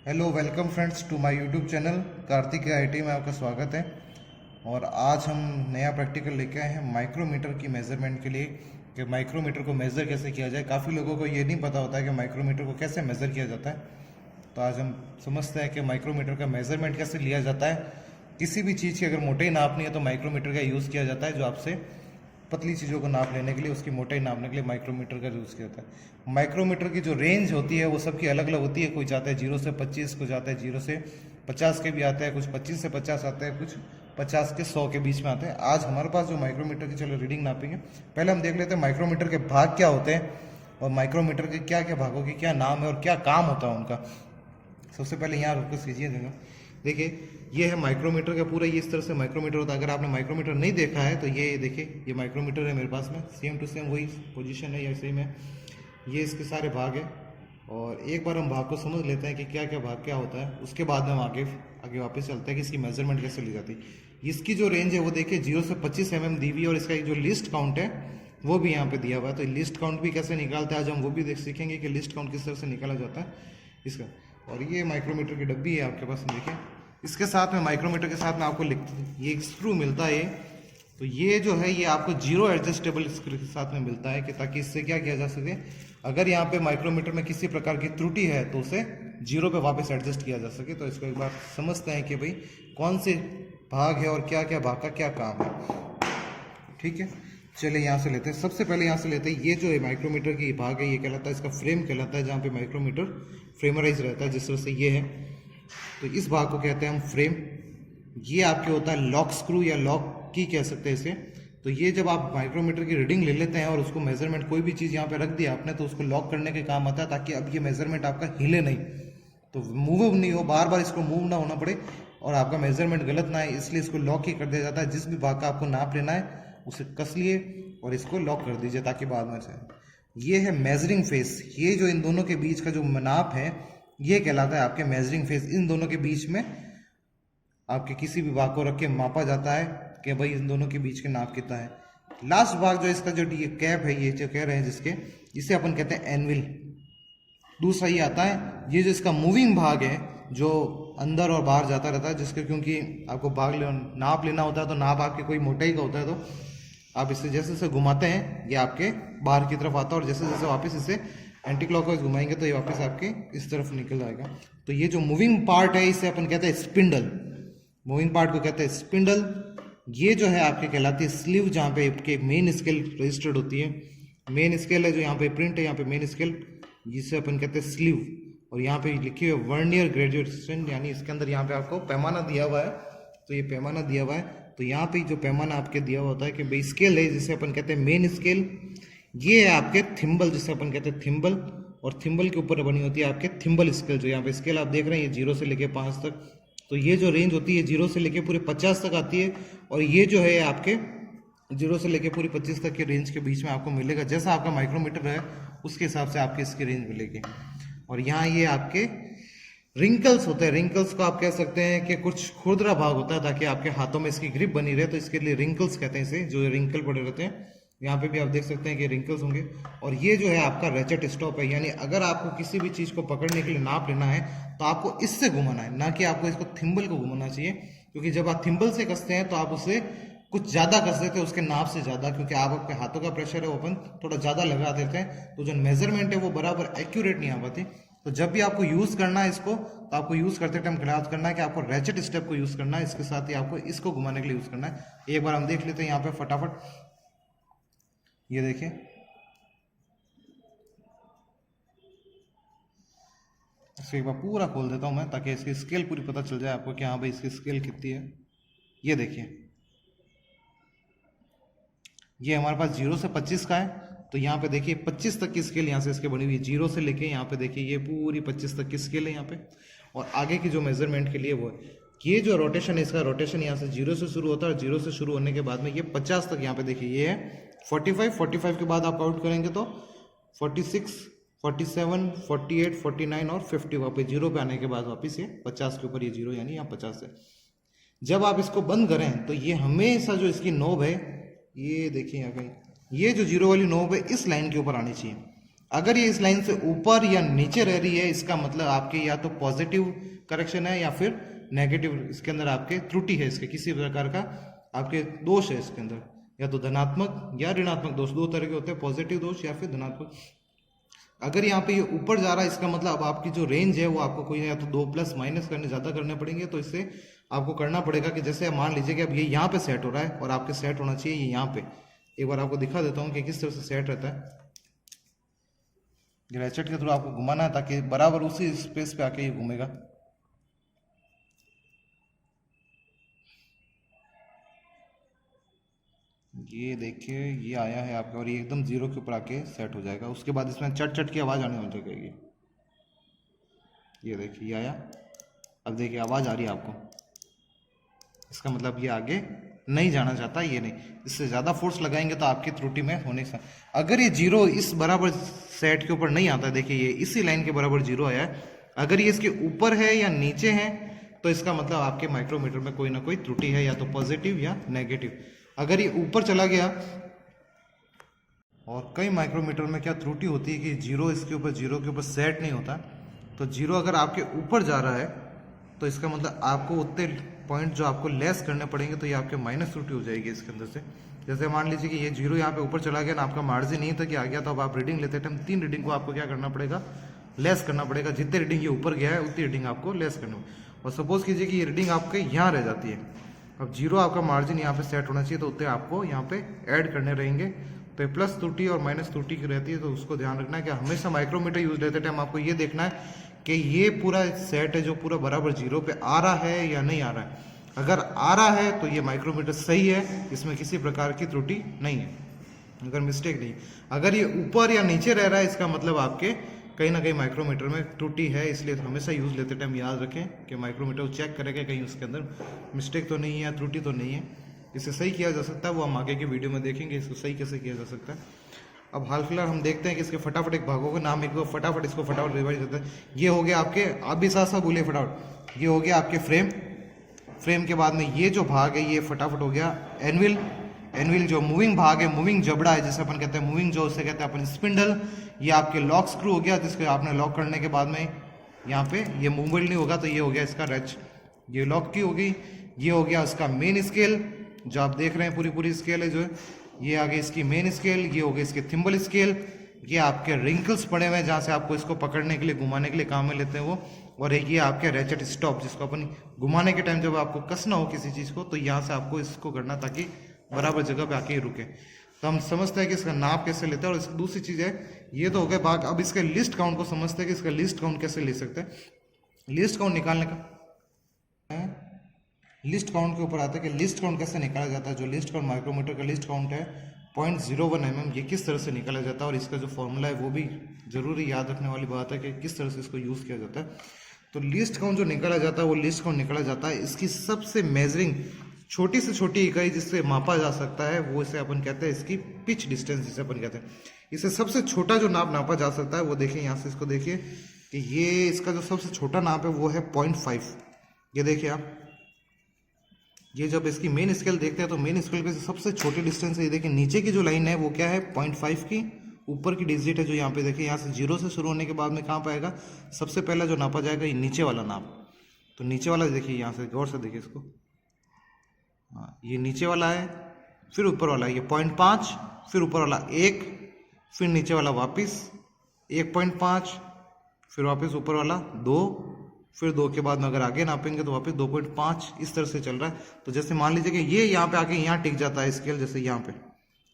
Hello welcome friends to my YouTube channel Kartik IT में आपका स्वागत है। और आज हम नया प्रैक्टिकल लेके आए हैं माइक्रोमीटर की मेज़रमेंट के लिए कि माइक्रोमीटर को मेज़र कैसे किया जाए। काफ़ी लोगों को ये नहीं पता होता है कि माइक्रोमीटर को कैसे मेज़र किया जाता है। तो आज हम समझते हैं कि माइक्रोमीटर का मेज़रमेंट कैसे लिया जाता है। किसी भी चीज़ की अगर मोटाई नापनी है तो माइक्रोमीटर का यूज़ किया जाता है, जो आपसे पतली चीज़ों को नाप लेने के लिए, उसकी मोटाई नापने के लिए माइक्रोमीटर का यूज़ किया जाता है। माइक्रोमीटर की जो रेंज होती है वो सबकी अलग अलग होती है। कोई जाता है 0 से 25, कोई जाता है 0 से 50 के भी आता है, कुछ 25 से 50 आता है, कुछ 50 के 100 के बीच में आते हैं। आज हमारे पास जो माइक्रोमीटर की चलो रीडिंग नापेंगे। पहले हम देख लेते हैं माइक्रोमीटर के भाग क्या होते हैं और माइक्रोमीटर के क्या क्या भागों के क्या नाम है और क्या काम होता है उनका। सबसे पहले यहाँ रुक कीजिए जगह। देखिए ये है माइक्रोमीटर का पूरा, ये इस तरह से माइक्रोमीटर होता है। अगर आपने माइक्रोमीटर नहीं देखा है तो ये देखिए, ये माइक्रोमीटर है मेरे पास में, सेम टू सेम वही पोजीशन है या सेम है। ये इसके सारे भाग हैं और एक बार हम भाग को समझ लेते हैं कि क्या क्या भाग क्या होता है, उसके बाद में हम आगे आगे वापस चलते हैं कि इसकी मेजरमेंट कैसे ली जाती है। इसकी जो रेंज है वो देखिए 0 से 25 mm दी हुई है और इसका जो लिस्ट काउंट है वो भी यहाँ पे दिया हुआ है। तो लिस्ट काउंट भी कैसे निकालते हैं आज हम वो भी देख सीखेंगे कि लिस्ट काउंट किस तरह से निकाला जाता है इसका। और ये माइक्रोमीटर की डब्बी है आपके पास, देखिए इसके साथ में माइक्रोमीटर के साथ में आपको ये एक स्क्रू मिलता है। तो ये जो है ये आपको जीरो एडजस्टेबल स्क्रू के साथ में मिलता है कि ताकि इससे क्या किया जा सके, अगर यहाँ पे माइक्रोमीटर में किसी प्रकार की त्रुटि है तो उसे जीरो पे वापस एडजस्ट किया जा सके। तो इसको एक बार समझते हैं कि भाई कौन से भाग है और क्या क्या भाग का क्या काम है। ठीक है, चलिए यहाँ से लेते हैं। सबसे पहले यहाँ से लेते हैं, ये जो है माइक्रोमीटर की भाग है ये कहलाता है, इसका फ्रेम कहलाता है, जहाँ पे माइक्रोमीटर फ्रेमराइज रहता है जिस तरह से ये है। तो इस भाग को कहते हैं हम फ्रेम। ये आपके होता है लॉक स्क्रू या लॉक की कह सकते हैं इसे। तो ये जब आप माइक्रोमीटर की रीडिंग ले लेते हैं और उसको मेजरमेंट कोई भी चीज़ यहाँ पे रख दिया आपने तो उसको लॉक करने के काम आता है, ताकि अब ये मेजरमेंट आपका हिले नहीं, तो मूव नहीं हो, बार बार इसको मूव ना होना पड़े और आपका मेजरमेंट गलत ना है, इसलिए इसको लॉक ही कर दिया जाता है। जिस भी भाग का आपको नाप लेना है उसे कस लिए और इसको लॉक कर दीजिए ताकि बाद में जाए। ये है मेजरिंग फेस। ये जो इन दोनों के बीच का जो नाप है ये कहलाता है आपके मेजरिंग फेस। इन दोनों के बीच में आपके किसी भी भाग को रख के मापा जाता है कि भाई इन दोनों के बीच के नाप कितना है। लास्ट भाग जो इसका जो ये कैप है, ये जो कह रहे हैं जिसके, इसे अपन कहते हैं एनविल। दूसरा ये आता है, ये जो इसका मूविंग भाग है जो अंदर और बाहर जाता रहता है, जिसके क्योंकि आपको नाप लेना होता है तो नाप आपके कोई मोटाई का होता है, तो आप इसे जैसे जैसे घुमाते हैं ये आपके बाहर की तरफ आता है और जैसे जैसे वापस इसे एंटी क्लॉकवाइज घुमाएंगे तो ये वापस आपके इस तरफ निकल जाएगा। तो ये जो मूविंग पार्ट है इसे अपन कहते हैं स्पिंडल। मूविंग पार्ट को कहते हैं स्पिंडल। ये जो है आपके कहलाती है स्लीव, जहाँ पे आपके मेन स्केल रजिस्टर्ड होती है। मेन स्केल है जो यहाँ पे प्रिंट है, यहाँ पे मेन स्केल, जिसे अपन कहते हैं स्लीव। और यहाँ पे लिखी हुई है वर्नियर ग्रेजुएशन, यानी इसके अंदर यहाँ पे आपको पैमाना दिया हुआ है। तो ये पैमाना दिया हुआ है, तो यहाँ पे जो पैमाना आपके दिया हुआ होता है कि भाई स्केल है जिसे अपन कहते हैं मेन स्केल। ये है आपके थिम्बल, जिसे अपन कहते हैं थिम्बल, और थिम्बल के ऊपर बनी होती है आपके थिम्बल स्केल। जो यहाँ पे स्केल आप देख रहे हैं ये 0 से लेके 5 तक, तो ये जो रेंज होती है 0 से लेके पूरे 50 तक आती है। और ये जो है आपके 0 से लेके पूरी 25 तक के रेंज के बीच में आपको मिलेगा। जैसा आपका माइक्रोमीटर है उसके हिसाब से आपकी इसकी रेंज मिलेगी। और यहाँ ये आपके रिंकल्स होते हैं। रिंकल्स को आप कह सकते हैं कि कुछ खुरदरा भाग होता है ताकि आपके हाथों में इसकी ग्रिप बनी रहे, तो इसके लिए रिंकल्स कहते हैं इसे, जो रिंकल पड़े रहते हैं। यहाँ पे भी आप देख सकते हैं कि रिंकल्स होंगे। और ये जो है आपका रेचेट स्टॉप है, यानी अगर आपको किसी भी चीज़ को पकड़ने के लिए नाप लेना है तो आपको इससे घुमाना है, ना कि आपको इसको थिम्बल को घुमाना चाहिए। क्योंकि जब आप थिम्बल से कसते हैं तो आप उसे कुछ ज़्यादा कस देते हैं, उसके नाप से ज़्यादा, क्योंकि आपके हाथों का प्रेशर है वो अपन थोड़ा ज़्यादा लगा देते हैं, तो जो मेजरमेंट है वो बराबर एक्यूरेट नहीं आ पाती। तो जब भी आपको यूज़ करना है इसको, तो आपको यूज़ करते टाइम ख्याल करना है कि आपको रेचेट स्टेप को यूज़ करना है, इसके साथ ही आपको इसको घुमाने के लिए यूज़ करना है। एक बार हम देख लेते हैं यहाँ पे फटाफट। ये देखिए, इसको एक बार पूरा खोल देता हूँ मैं ताकि इसकी स्केल पूरी पता चल जाए आपको कि हाँ भाई इसकी स्केल कितनी है। ये देखिए, ये हमारे पास 0 से 25 का है। तो यहाँ पे देखिए 25 तक की स्केल यहाँ से इसके बनी हुई है। 0 से लेके यहाँ पे देखिए ये पूरी 25 तक की स्केल है यहाँ पे। और आगे की जो मेजरमेंट के लिए वो है, ये जो रोटेशन है, इसका रोटेशन यहाँ से 0 से शुरू होता है और 0 से शुरू होने के बाद में ये 50 तक यहाँ पे देखिए ये है 45 के बाद आप काउंट करेंगे तो 46, 47, 48, 49 और 50, वापस 0 पे आने के बाद वापस ये 50 के ऊपर ये 0, यानी यहाँ 50 है। जब आप इसको बंद करें तो ये हमेशा जो इसकी नोब है, ये देखिए यहाँ कहीं, ये जो 0 वाली नोब है इस लाइन के ऊपर आनी चाहिए। अगर ये इस लाइन से ऊपर या नीचे रह रही है, इसका मतलब आपके या तो पॉजिटिव करेक्शन है या फिर नेगेटिव, इसके अंदर आपके त्रुटि है, इसके किसी प्रकार का आपके दोष है इसके अंदर, या तो धनात्मक या ऋणात्मक दोष, दो तरह के होते हैं, पॉजिटिव दोष या फिर धनात्मक। अगर यहाँ पे ये ऊपर जा रहा है, इसका मतलब अब आपकी जो रेंज है वो आपको कोई या तो 2 प्लस माइनस करने ज़्यादा करने पड़ेंगे। तो इससे आपको करना पड़ेगा कि जैसे मान लीजिए कि अब ये यहाँ पे सेट हो रहा है और आपके सेट होना चाहिए ये यहाँ पे। एक बार आपको दिखा देता हूँ कि किस तरह से सेट रहता है। रैचेट के थ्रू आपको घुमाना है ताकि बराबर उसी स्पेस पे आके ये घूमेगा। ये देखिए ये आया है आपका और ये एकदम जीरो के ऊपर आके सेट हो जाएगा। उसके बाद इसमें चट चट की आवाज़ आने लग जाएगी। ये देखिए ये आया, अब देखिए आवाज़ आ रही है आपको, इसका मतलब ये आगे नहीं जाना चाहता, ये नहीं। इससे ज़्यादा फोर्स लगाएंगे तो आपकी त्रुटि में होने से, अगर ये जीरो इस बराबर सेट के ऊपर नहीं आता, देखिए ये इसी लाइन के बराबर जीरो आया है, अगर ये इसके ऊपर है या नीचे है तो इसका मतलब आपके माइक्रोमीटर में कोई ना कोई त्रुटि है, या तो पॉजिटिव या नेगेटिव। अगर ये ऊपर चला गया, और कई माइक्रोमीटर में क्या त्रुटि होती है कि जीरो इसके ऊपर जीरो के ऊपर सेट नहीं होता, तो जीरो अगर आपके ऊपर जा रहा है तो इसका मतलब आपको उतने पॉइंट जो आपको लेस करने पड़ेंगे, तो ये आपके माइनस त्रुटि हो जाएगी इसके अंदर से। जैसे मान लीजिए कि ये जीरो यहाँ पे ऊपर चला गया ना, आपका मार्जिन नहीं था कि आ गया, तो अब आप रीडिंग लेते टाइम 3 रीडिंग को आपको क्या करना पड़ेगा, लेस करना पड़ेगा। जितने रीडिंग ये ऊपर गया है उतनी रीडिंग आपको लेस करनी होगी। और सपोज कीजिए कि ये रीडिंग आपके यहाँ रह जाती है, अब जीरो आपका मार्जिन यहाँ पे सेट होना चाहिए, तो उतने आपको यहाँ पे ऐड करने रहेंगे। तो प्लस त्रुटि और माइनस त्रुटि की रहती है, तो उसको ध्यान रखना है कि हमेशा माइक्रोमीटर यूज लेते टाइम आपको ये देखना है कि ये पूरा सेट है जो पूरा बराबर जीरो पे आ रहा है या नहीं आ रहा है। अगर आ रहा है तो ये माइक्रोमीटर सही है, इसमें किसी प्रकार की त्रुटि नहीं है, अगर मिस्टेक नहीं। अगर ये ऊपर या नीचे रह रहा है, इसका मतलब आपके कहीं ना कहीं माइक्रोमीटर में त्रुटि है। इसलिए हमेशा यूज लेते टाइम याद रखें कि माइक्रोमीटर को चेक करें कि कहीं उसके अंदर मिस्टेक तो नहीं है, त्रुटि तो नहीं है। इसे सही किया जा सकता है, वो हम आगे की वीडियो में देखेंगे इसको सही कैसे किया जा सकता है। अब हाल फिलहाल हम देखते हैं कि इसके फटाफट एक भागों का नाम, एक फटाफट इसको फटाफट रिवाइज करते हैं। ये हो गया आपके, आप भी साथ साथ बोलिए फटाफट, ये हो गया आपके फ्रेम। फ्रेम के बाद में ये जो भाग है ये फटाफट हो गया एनविल। एनविल जो मूविंग भाग है, मूविंग जबड़ा है जिसे अपन कहते हैं, मूविंग जो उसे कहते हैं अपन स्पिंडल। ये आपके लॉक स्क्रू हो गया, जिसको आपने लॉक करने के बाद में यहाँ पे ये मूवेबल नहीं होगा, तो ये हो गया इसका रच, ये लॉक की होगी। ये हो गया उसका मेन स्केल, जो आप देख रहे हैं पूरी स्केल है जो है, ये आगे इसकी मेन स्केल। ये हो गया इसके थिम्बल स्केल। ये आपके रिंकल्स पड़े हुए हैं जहाँ से आपको इसको पकड़ने के लिए घुमाने के लिए काम में लेते हैं वो। और एक ये आपके रैचेट स्टॉप, जिसको अपन घुमाने के टाइम जब आपको कसना हो किसी चीज़ को, तो यहाँ से आपको इसको करना ताकि बराबर जगह पे आके रुके। तो हम समझते हैं कि इसका नाप कैसे लेते हैं। और इसकी दूसरी चीज़ है, ये तो हो गया भाग। अब इसके लिस्ट काउंट को समझते हैं कि इसका लिस्ट काउंट कैसे ले सकते हैं। लिस्ट काउंट निकालने का, लिस्ट काउंट के ऊपर आता है कि लिस्ट काउंट कैसे निकाला जाता है। जो लिस्ट काउंट माइक्रोमीटर का लिस्ट काउंट है 0.01 mm, ये किस तरह से निकाला जाता है और इसका जो फॉर्मूला है वो भी जरूरी याद रखने वाली बात है कि किस तरह से इसको यूज़ किया जाता है। तो लिस्ट काउंट जो निकाला जाता है वो लिस्ट काउंट निकाला जाता है, इसकी सबसे मेजरिंग छोटी से छोटी इकाई जिससे मापा जा सकता है वो इसे अपन कहते हैं इसकी पिच डिस्टेंस, जिसे अपन कहते हैं। इसे सबसे छोटा जो नाप नापा जा सकता है वो देखिए यहाँ से, इसको देखिए कि ये इसका जो सबसे छोटा नाप है वो है 0.5। ये देखिए आप, ये जब इसकी मेन स्केल देखते हैं तो मेन स्केल पे सबसे छोटी डिस्टेंस है। ये देखिए नीचे की जो लाइन है वो क्या है 0.5 की, ऊपर की डिजिट है जो यहाँ पे देखिए, यहाँ से 0 से शुरू होने के बाद में कहाँ पाएगा, सबसे पहला जो नापा जाएगा ये नीचे वाला नाप। तो नीचे वाला देखिए, यहाँ से गौर से देखिए इसको, हाँ ये नीचे वाला है, फिर ऊपर वाला ये 0.5, फिर ऊपर वाला 1, फिर नीचे वाला वापस 1.5, फिर वापस ऊपर वाला 2, फिर 2 के बाद में अगर आगे नापेंगे तो वापस 2.5, इस तरह से चल रहा है। तो जैसे मान लीजिए कि ये यहाँ पे आके यहाँ टिक जाता है स्केल, जैसे यहाँ पे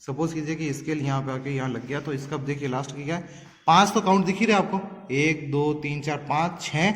सपोज कीजिए कि स्केल यहाँ पे आके यहाँ लग गया, तो इसका देखिए लास्ट की क्या है 5, तो काउंट दिख ही रहा है आपको, 1 2 3 4 5 6,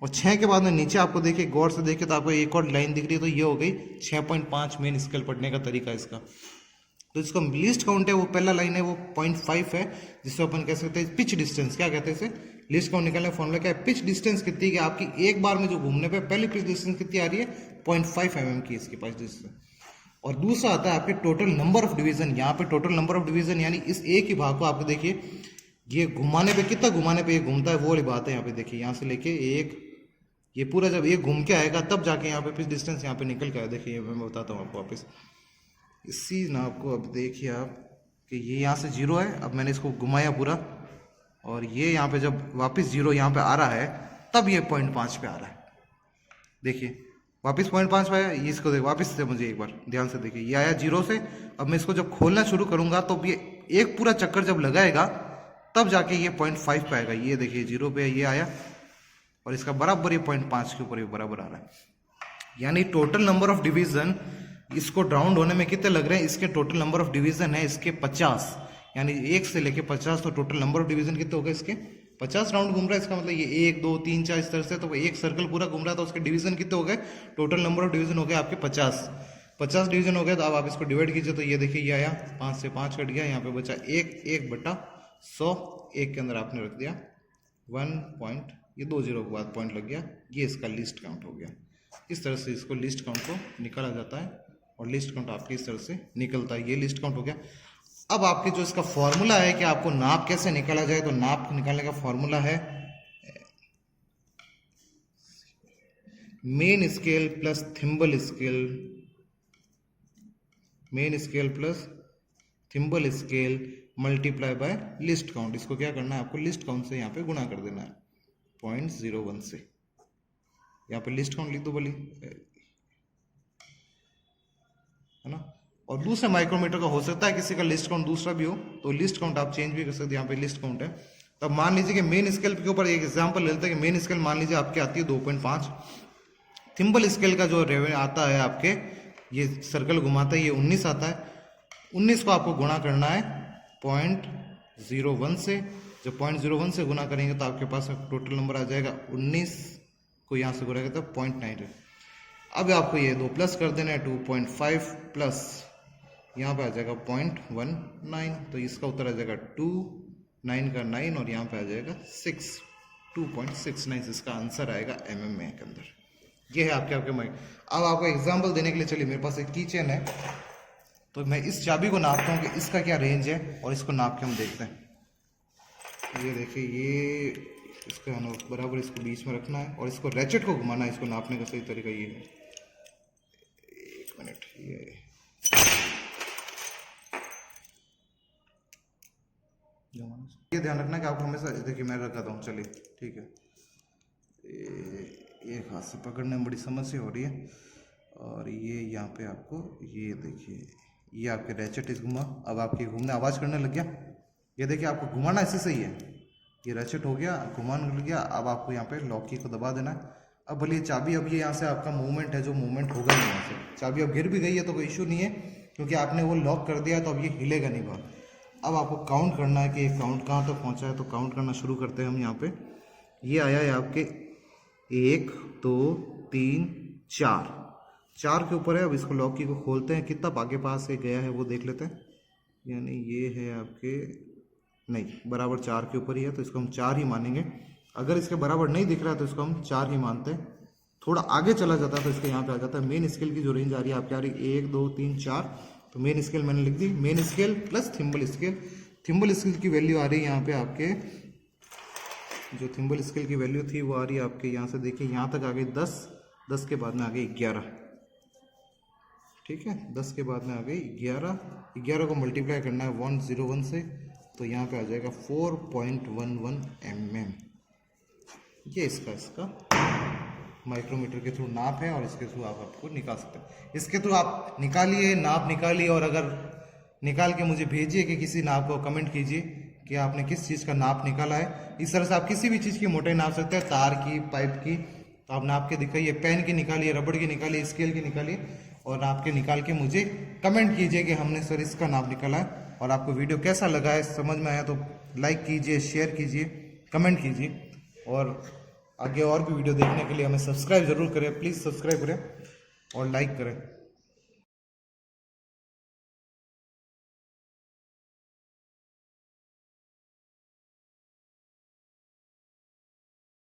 और 6 के बाद में नीचे आपको देखिए गौर से देखिए तो आपको एक और लाइन दिख रही है, तो ये हो गई 6.5 मेन स्केल पढ़ने का तरीका इसका। तो इसका लिस्ट काउंट है वो पहला लाइन है वो 0.5 है, जिसको अपन कह सकते हैं पिच डिस्टेंस। क्या कहते हैं इसे, लिस्ट काउंट निकालने का फॉर्मूला क्या है, पिच डिस्टेंस कितनी है आपकी एक बार में जो घूमने पे पहली पिच डिस्टेंस कितनी आ रही है 0.5 mm की इसके पास डिस्टेंस। और दूसरा आता है आपके टोटल नंबर ऑफ डिवीजन। यहाँ पे टोटल नंबर ऑफ डिवीजन यानी इस एक ही भाग को आपको देखिए ये घुमाने पे कितना घुमाने पे ये घूमता है वो वाली बात है। यहाँ पे देखिए यहाँ से लेके एक, ये पूरा जब एक घूम के आएगा तब जाके यहाँ पे पिच डिस्टेंस यहाँ पे निकल के आया। देखिए मैं बताता हूँ आपको वापस इसी नाप को। अब देखिए आप कि ये यहाँ से 0 है, अब मैंने इसको घुमाया पूरा, और ये यहाँ पे जब वापस 0 यहाँ पे आ रहा है तब ये 0.5 पे आ रहा है। देखिए वापस 0.5 पे आया, इसको देख वापस से मुझे एक बार ध्यान से देखिए, ये आया 0 से। अब मैं इसको जब खोलना शुरू करूंगा तो ये एक पूरा चक्कर जब लगाएगा तब जाके ये 0.5 पे आएगा। ये देखिए 0 पे ये आया और इसका बराबर ये 0.5 के ऊपर ये बराबर आ रहा है। यानी टोटल नंबर ऑफ डिवीजन इसको राउंड होने में कितने लग रहे हैं, इसके टोटल नंबर ऑफ डिवीजन है इसके 50, यानी 1 से लेके 50, तो टोटल नंबर ऑफ डिवीजन कितने हो गए इसके 50 राउंड घूम रहा है। इसका मतलब ये 1 2 3 4 इस तरह से, तो एक सर्कल पूरा घूम रहा है, तो उसके डिवीजन कितने हो गए, टोटल नंबर ऑफ डिवीजन हो गए आपके 50 डिवीजन हो गए। तो अब आप इसको डिवाइड कीजिए, तो ये देखिए ये आया 5 से 5 कट गया, यहाँ पे बचा 1/100, 1 के अंदर आपने रख दिया 1 पॉइंट, ये 2 0 के बाद पॉइंट लग गया, ये इसका लिस्ट काउंट हो गया। इस तरह से इसको लिस्ट काउंट को निकाला जाता है और लिस्ट काउंट आपके इस तरह से निकलता है, ये लिस्ट काउंट हो गया। अब आपके जो इसका फॉर्मूला है कि आपको नाप कैसे निकाला जाए, तो नाप निकालने का फॉर्मूला है main scale plus thimble scale, main scale plus thimble scale multiply by list count. इसको क्या करना है, आपको लिस्ट काउंट से यहाँ पे गुणा कर देना है 0.01 से। यहाँ पे लिस्ट काउंट लिख दो बोली, है ना। और दूसरे माइक्रोमीटर का हो सकता है किसी का लिस्ट काउंट दूसरा भी हो, तो लिस्ट काउंट आप चेंज भी कर सकते हैं। यहाँ पे लिस्ट काउंट है। तब मान लीजिए कि मेन स्केल के ऊपर एक एग्जांपल ले लेते हैं कि मेन स्केल मान लीजिए आपके आती है 2.5, थिम्बल स्केल का जो रेवेन्यू आता है आपके, ये सर्कल घुमाता है, ये 19 आता है। 19 को आपको गुणा करना है 0.01 से। जब 0.01 से गुणा करेंगे तो आपके पास टोटल नंबर आ जाएगा 19 को यहाँ से गुणा करते हैं 0.9। अब आपको ये 2 प्लस कर देना है 2.5 प्लस यहाँ पे आ जाएगा 0.19, तो इसका उत्तर आ जाएगा 2, 9 का 9 और यहाँ पे आ जाएगा 6, 2.69 इसका आंसर आएगा mm के अंदर। ये है आपके माइक। अब आपको एग्जांपल देने के लिए चलिए, मेरे पास एक की चेन है, तो मैं इस चाबी को नापता हूँ कि इसका क्या रेंज है और इसको नाप के हम देखते हैं। ये देखिए, ये इसका है ना बराबर इसको बीच में रखना है और इसको रैचेट को घुमाना है। इसको नापने का सही तरीका ये है, 1 मिनट, ये ध्यान रखना कि आपको हमेशा, देखिए मैं रखाता हूँ, चलिए ठीक है। एक हाथ से पकड़ने में बड़ी समस्या हो रही है। और ये यहाँ पे आपको ये देखिए, ये आपके रैचेट इस घुमा, अब आपके घूमने आवाज़ करने लग गया। ये देखिए आपको घुमाना ऐसे सही है, ये रैचेट हो गया, घुमाने लग गया। अब आपको यहाँ पे लॉक की को दबा देना है। अब भले चाबी, अब ये यहाँ से आपका मूवमेंट है जो मूवमेंट होगा नहीं, यहाँ से चाबी अब गिर भी गई है तो कोई इशू नहीं है, क्योंकि आपने वो लॉक कर दिया, तो अब ये हिलेगा नहीं बाहर। अब आपको काउंट करना है कि ये काउंट कहाँ तक पहुँचा है, तो काउंट करना शुरू करते हैं हम। यहाँ पे ये आया है आपके 1 2 3 4 के ऊपर है। अब इसको लॉक की को खोलते हैं, कितना आगे पास से गया है वो देख लेते हैं। यानी ये है आपके, नहीं बराबर 4 के ऊपर ही है, तो इसको हम 4 ही मानेंगे। अगर इसके बराबर नहीं दिख रहा है तो इसको हम 4 ही मानते हैं। थोड़ा आगे चला जाता है तो इसके यहाँ पे आ जाता है। मेन स्केल की जो रेंज आ रही है आपकी आ रही है 1 2 3 4, तो मेन स्केल मैंने लिख दी, main scale plus thimble scale. Thimble scale की वैल्यू आ रही है यहाँ पे आपके, जो थिम्बल स्केल की वैल्यू थी वो आ रही है आपके यहाँ से, देखिए यहाँ तक आ गई 10 के बाद में आ गई 11, ठीक है। 10 के बाद में आ गई 11 को मल्टीप्लाई करना है 101 से, तो यहाँ पे आ जाएगा 4.11 mm। ये इसका माइक्रोमीटर के थ्रू नाप है और इसके थ्रू आप आपको निकाल सकते हैं। इसके थ्रू आप निकालिए, नाप निकालिए, और अगर निकाल के मुझे भेजिए कि किसी नाप को कमेंट कीजिए कि आपने किस चीज़ का नाप निकाला है। इस तरह से आप किसी भी चीज़ की मोटाई नाप सकते हैं, तार की, पाइप की, तो आप नाप के दिखाइए। पेन की निकालिए, रबड़ की निकालिए, स्केल की निकालिए, और नाप के निकाल के मुझे कमेंट कीजिए कि हमने सर इसका नाप निकाला है। और आपको वीडियो कैसा लगा है, समझ में आया तो लाइक कीजिए, शेयर कीजिए, कमेंट कीजिए, और आगे और भी वीडियो देखने के लिए हमें सब्सक्राइब जरूर करें, प्लीज़ सब्सक्राइब करें और लाइक करें।